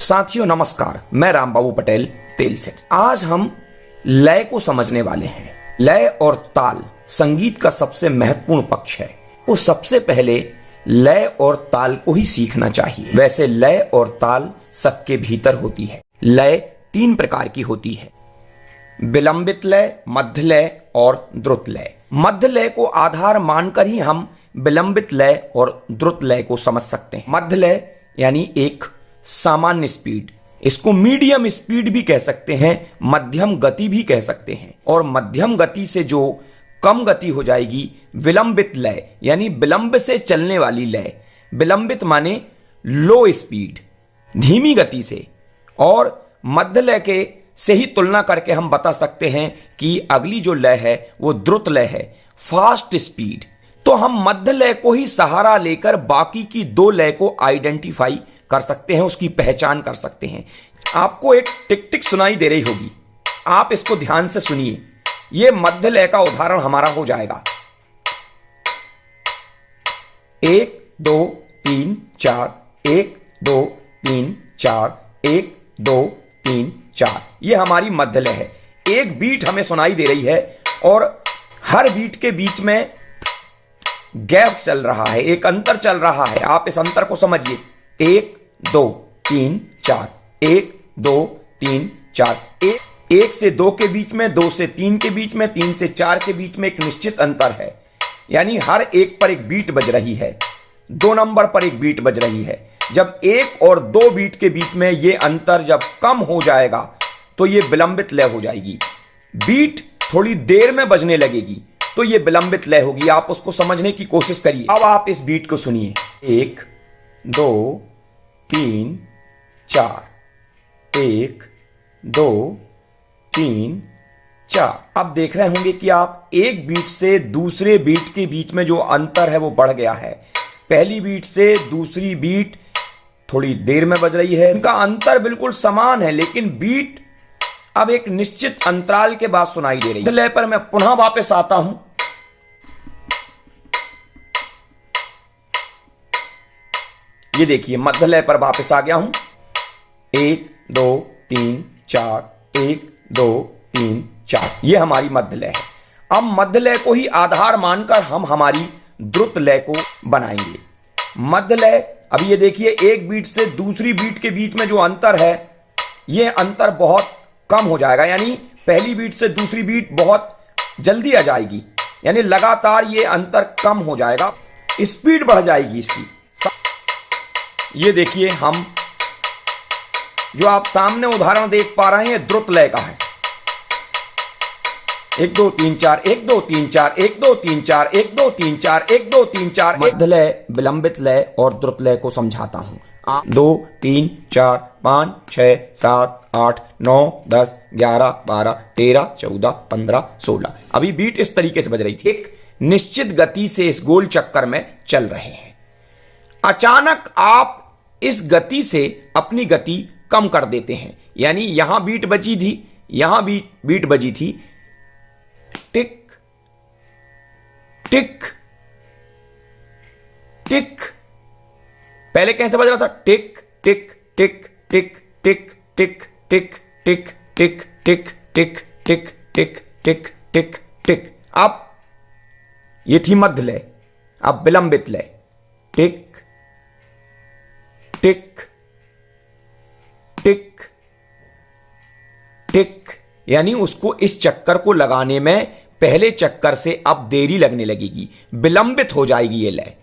साथियों नमस्कार, मैं रामबाबू पटेल तेल से। आज हम लय को समझने वाले हैं। लय और ताल संगीत का सबसे महत्वपूर्ण पक्ष है। तो सबसे पहले लय और ताल को ही सीखना चाहिए। वैसे लय और ताल सबके भीतर होती है। लय 3 प्रकार की होती है: विलंबित लय, मध्य लय और द्रुत लय। मध्य लय को आधार मानकर ही हम विलंबित लय और द्रुत लय को समझ सकते हैं। मध्य लय यानी एक सामान्य स्पीड, इसको मीडियम स्पीड भी कह सकते हैं, मध्यम गति भी कह सकते हैं। और मध्यम गति से जो कम गति हो जाएगी विलंबित लय, यानी विलंब से चलने वाली लय। विलंबित माने लो स्पीड, धीमी गति से। और मध्य लय के से ही तुलना करके हम बता सकते हैं कि अगली जो लय है वो द्रुत लय है, फास्ट स्पीड। तो हम मध्य लय को ही सहारा लेकर बाकी की 2 लय को आइडेंटिफाई कर सकते हैं, उसकी पहचान कर सकते हैं। आपको एक टिक टिक सुनाई दे रही होगी, आप इसको ध्यान से सुनिए। यह मध्य लय का उदाहरण हमारा हो जाएगा 1 2 3 4, 1 2 3 4, 1 2 3 4। यह हमारी मध्य लय है। एक बीट हमें सुनाई दे रही है और हर बीट के बीच में गैप चल रहा है, एक अंतर चल रहा है। आप इस अंतर को समझिए। 1 2 3 4, 1 2 3 4। 1 से 2 के बीच में, 2 से 3 के बीच में, 3 से 4 के बीच में एक निश्चित अंतर है, यानी हर एक पर एक बीट बज रही है। 2 नंबर पर एक बीट बज रही है। जब 1 और 2 बीट के बीच में ये अंतर जब कम हो जाएगा तो ये विलंबित लय हो जाएगी। बीट थोड़ी देर में बजने लगेगी तो ये विलंबित लय होगी। आप उसको समझने की कोशिश करिए। अब आप इस बीट को सुनिए। 1 2 3 4, 1 2 3 4। अब देख रहे होंगे कि आप एक बीट से दूसरे बीट के बीच में जो अंतर है वो बढ़ गया है। पहली बीट से दूसरी बीट थोड़ी देर में बज रही है, इनका अंतर बिल्कुल समान है, लेकिन बीट अब एक निश्चित अंतराल के बाद सुनाई दे रही है। लय पर मैं पुनः वापस आता हूं। ये देखिए, मध्य लय पर वापस आ गया हूं। 1 2 3 4, 1 2 3 4। ये हमारी मध्य लय है। अब मध्य लय को ही आधार मानकर हम हमारी द्रुत लय को बनाएंगे। मध्य लय, अभी ये देखिए, एक बीट से दूसरी बीट के बीच में जो अंतर है ये अंतर बहुत कम हो जाएगा, यानी पहली बीट से दूसरी बीट बहुत जल्दी आ जाएगी, यानी लगातार ये अंतर कम हो जाएगा, स्पीड बढ़ जाएगी इसकी। ये देखिए, हम जो आप सामने उदाहरण देख पा रहे हैं द्रुत लय का है। 1 2 3 4, 1 2 3 4, 1 2 3 4, 1 2 3 4, 1 2 3 4। मध्य लय, विलंबित लय और द्रुत लय को समझाता हूं। 2 3 4 5 6 7 8 9 10 11 12 13 14 15 16। अभी बीट इस तरीके से बज रही थी। एक निश्चित गति से इस गोल चक्कर में चल रहे हैं। अचानक आप इस गति से अपनी गति कम कर देते हैं, यानी यहां बीट बजी थी, यहां भी बीट बजी थी। टिक टिक टिक, पहले कैसे बज रहा था? टिक टिक टिक टिक टिक टिक टिक टिक टिक टिक टिक टिक टिक टिक टिक टिक। अब ये थी मध्य लय। अब विलंबित लय। टिक टिक टिक टिक, यानी उसको इस चक्कर को लगाने में पहले चक्कर से अब देरी लगने लगेगी, विलंबित हो जाएगी ये लय।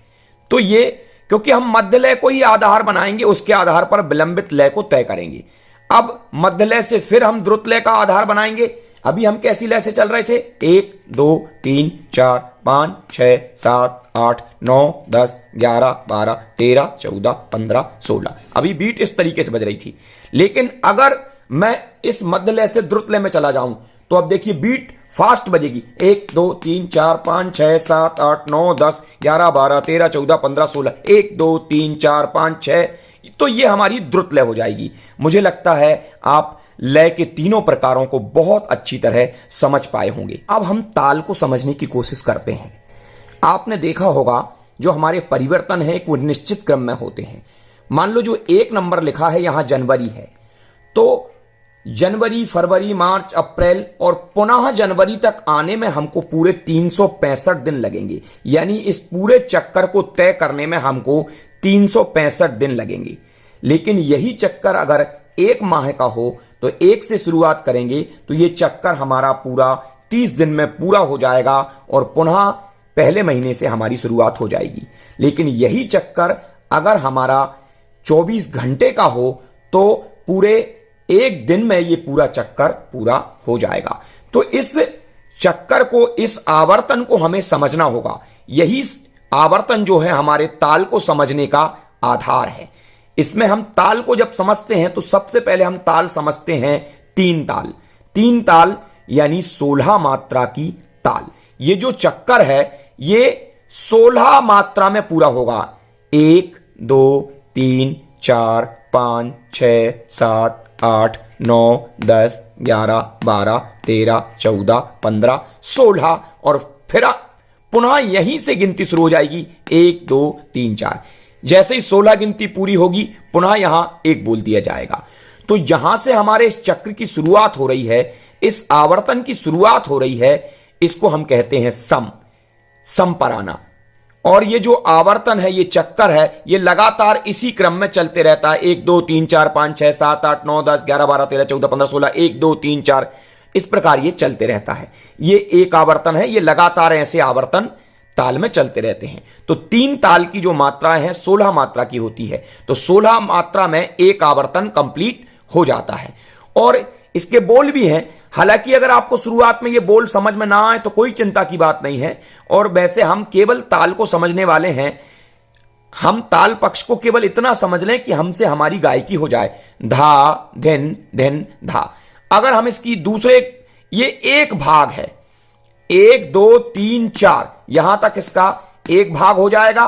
तो ये, क्योंकि हम मध्य लय को ही आधार बनाएंगे, उसके आधार पर विलंबित लय को तय करेंगे। अब मध्य लय से फिर हम द्रुत लय का आधार बनाएंगे। अभी हम कैसी लय से चल रहे थे? 1 2 3 4 5 6 7 8 9 10 11 12 13 14 15 16। अभी बीट इस तरीके से बज रही थी। लेकिन अगर मैं इस मध्य लय से द्रुत लय में चला जाऊं तो अब देखिए बीट फास्ट बजेगी। 1 2 3 4 5 6 7 8 9 10 11 12 13 14 15 16। 1 2 3 4 5 6। तो ये हमारी द्रुत लय हो जाएगी। मुझे लगता है आप लय के तीनों प्रकारों को बहुत अच्छी तरह समझ पाए होंगे। अब हम ताल को समझने की कोशिश करते हैं। आपने देखा होगा जो हमारे परिवर्तन है वो निश्चित क्रम में होते हैं। मान लो जो 1 नंबर लिखा है यहां जनवरी है, तो जनवरी, फरवरी, मार्च, अप्रैल और पुनः जनवरी तक आने में हमको पूरे 365 दिन लगेंगे। यानी इस पूरे चक्कर को तय करने में हमको 365 दिन लगेंगे। लेकिन यही चक्कर अगर 1 माह का हो तो 1 से शुरुआत करेंगे तो ये चक्कर हमारा पूरा 30 दिन में पूरा हो जाएगा और पुनः पहले महीने से हमारी शुरुआत हो जाएगी। लेकिन यही चक्कर अगर हमारा 24 घंटे का हो तो पूरे 1 दिन में ये पूरा चक्कर पूरा हो जाएगा। तो इस चक्कर को, इस आवर्तन को हमें समझना होगा। यही आवर्तन जो है हमारे ताल को समझने का आधार है। इसमें हम ताल को जब समझते हैं तो सबसे पहले हम ताल समझते हैं 3 ताल। 3 ताल यानी 16 मात्रा की ताल। ये जो चक्कर है ये 16 मात्रा में पूरा होगा। 1 2 3 4 5 6 7 8 9 10 11 12 13 14 15 16 और फिर पुनः यहीं से गिनती शुरू हो जाएगी। 1 2 3 4। जैसे ही 16 गिनती पूरी होगी पुनः यहां 1 बोल दिया जाएगा। तो जहां से हमारे इस चक्र की शुरुआत हो रही है, इस आवर्तन की शुरुआत हो रही है, इसको हम कहते हैं सम पर आना। और ये जो आवर्तन है, ये चक्कर है, ये लगातार इसी क्रम में चलते रहता है। 1 2 3 4 5 6 7 8 9 10 11 12 13 14 15 16 1 2 3 4 इस प्रकार ये चलते रहता है। ये एक आवर्तन है, ये लगातार ऐसे आवर्तन ताल में चलते रहते हैं। तो 3 ताल की जो मात्राएं हैं 16 मात्रा की होती है। तो 16 मात्रा में एक आवर्तन कंप्लीट हो जाता है। और इसके बोल भी हैं। हालांकि अगर आपको शुरुआत में ये बोल समझ में ना आए तो कोई चिंता की बात नहीं है। और वैसे हम केवल ताल को समझने वाले हैं। हम ताल पक्ष को केवल इतना समझ लें कि हमसे हमारी गायकी हो जाए। धा धिन धिन धा। अगर हम इसकी दूसरे, ये एक भाग है, 1 2 3 4 यहां तक इसका एक भाग हो जाएगा।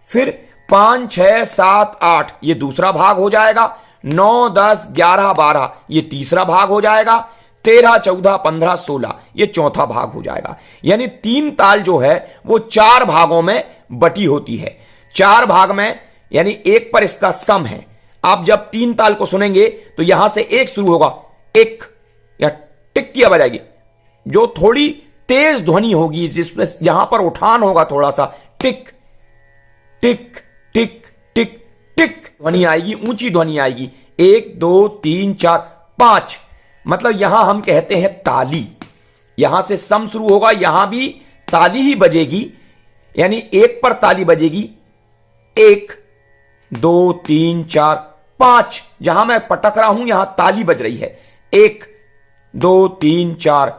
फिर 5 6 7 8 ये दूसरा भाग हो जाएगा। 9 10 11 12 ये तीसरा भाग हो जाएगा। 13 14 15 16 ये चौथा भाग हो जाएगा। यानी 3 ताल जो है वो 4 भागों में बटी होती है। 4 भाग में, यानी एक पर इसका सम है। आप जब 3 ताल को सुनेंगे तो यहां से एक शुरू होगा, एक या टिक की आवाज आएगी, जो थोड़ी तेज ध्वनि होगी, जिसमें यहां पर उठान होगा थोड़ा सा। टिक टिक टिक टिक टिक ध्वनि आएगी, ऊंची ध्वनि आएगी। 1 2 3 4 5 मतलब यहां हम कहते हैं ताली। यहां से सम शुरू होगा, यहां भी ताली ही बजेगी। यानी एक पर ताली बजेगी। 1 2 3 4 5 जहां मैं पटक रहा हूं यहां ताली बज रही है। 1 2 3 4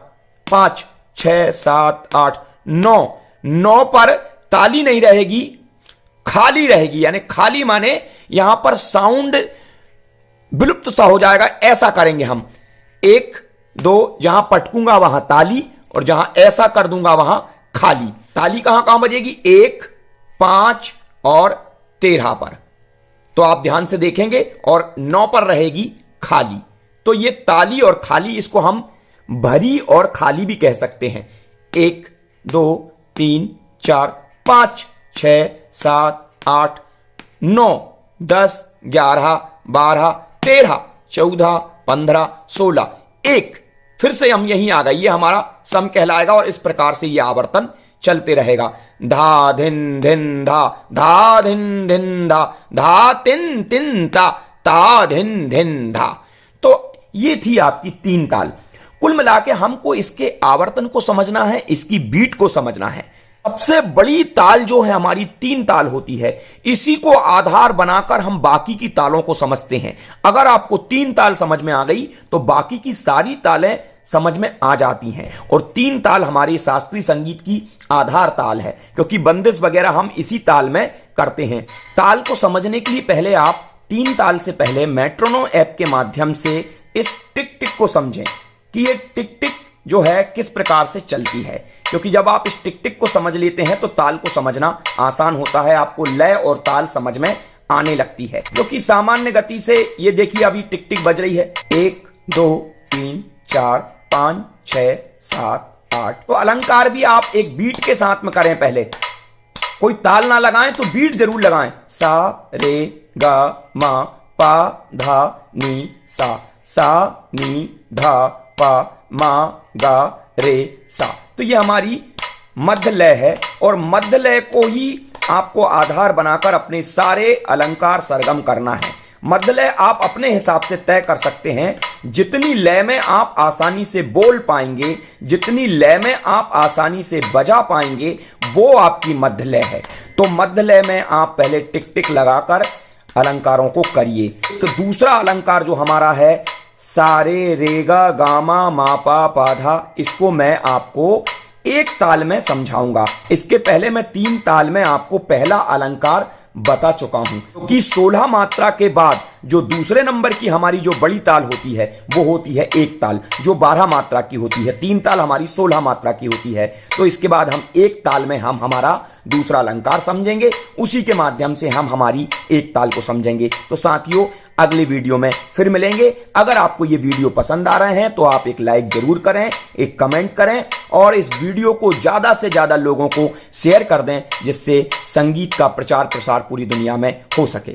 5 6 7 8 9 9 पर ताली नहीं रहेगी, खाली रहेगी। यानी खाली माने यहां पर साउंड विलुप्त सा हो जाएगा। ऐसा करेंगे हम। 1 2 जहां पटकूंगा वहां ताली और जहां ऐसा कर दूंगा वहां खाली। ताली कहां कहां बजेगी? 1 5 और 13 पर। तो आप ध्यान से देखेंगे। और 9 पर रहेगी खाली। तो ये ताली और खाली, इसको हम भरी और खाली भी कह सकते हैं। 1 2 3 4 5 6 7 8 9 10 11 12 13 14 15 16 1। फिर से हम यहीं आ गए, ये हमारा सम कहलाएगा। और इस प्रकार से ये आवर्तन चलते रहेगा। धा धिन धिन धा, धा धिन धिन धा, धा तिन तिन ता, ता धिन धिन धा। तो ये थी आपकी 3 ताल। कुल मिला के हमको इसके आवर्तन को समझना है, इसकी बीट को समझना है। सबसे बड़ी ताल जो है हमारी 3 ताल होती है। इसी को आधार बनाकर हम बाकी की तालों को समझते हैं। अगर आपको 3 ताल समझ में आ गई तो बाकी की सारी तालें समझ में आ जाती हैं। और 3 ताल हमारे शास्त्रीय संगीत की आधार ताल है, क्योंकि बंदिश वगैरह हम इसी ताल में करते हैं। ताल को समझने के लिए पहले आप 3 ताल से पहले मेट्रोनोम ऐप के माध्यम से इस टिक टिक को समझें कि ये टिक टिक जो है किस प्रकार से चलती है। क्योंकि जब आप इस टिक टिक को समझ लेते हैं तो ताल को समझना आसान होता है। आपको लय और ताल समझ में आने लगती है। क्योंकि सामान्य गति से ये देखिए अभी टिक टिक बज रही है। 1 2 3 4 5 6 7 8। तो अलंकार भी आप एक बीट के साथ में करें पहले। कोई ताल ना लगाएं तो बीट जरूर लगाएं। सा रे गा मा पा धा नी सा, सा नी धा पा मा गा रे सा। तो ये हमारी मध्य लय है और मध्य लय को ही आपको आधार बनाकर अपने सारे अलंकार सरगम करना है। मध्य लय आप अपने हिसाब से तय कर सकते हैं। जितनी लय में आप आसानी से बोल पाएंगे, जितनी लय में आप आसानी से बजा पाएंगे, वो आपकी मध्य लय है। तो मध्य लय में आप पहले टिक टिक लगाकर अलंकारों को करिए। तो दूसरा अलंकार जो हमारा है सारे रेगा गामा मापा पाधा, इसको मैं आपको एक ताल में समझाऊंगा। इसके पहले मैं 3 ताल में आपको पहला अलंकार बता चुका हूं, क्योंकि 16 मात्रा के बाद जो दूसरे नंबर की हमारी जो बड़ी ताल होती है वो होती है एक ताल, जो 12 मात्रा की होती है। 3 ताल हमारी 16 मात्रा की होती है। तो इसके बाद हम एक ताल में हम हमारा दूसरा अलंकार समझेंगे, उसी के माध्यम से हम हमारी एक ताल को समझेंगे। तो साथियों, अगले वीडियो में फिर मिलेंगे। अगर आपको ये वीडियो पसंद आ रहे हैं तो आप एक लाइक जरूर करें, एक कमेंट करें और इस वीडियो को ज्यादा से ज्यादा लोगों को शेयर कर दें, जिससे संगीत का प्रचार प्रसार पूरी दुनिया में हो सके।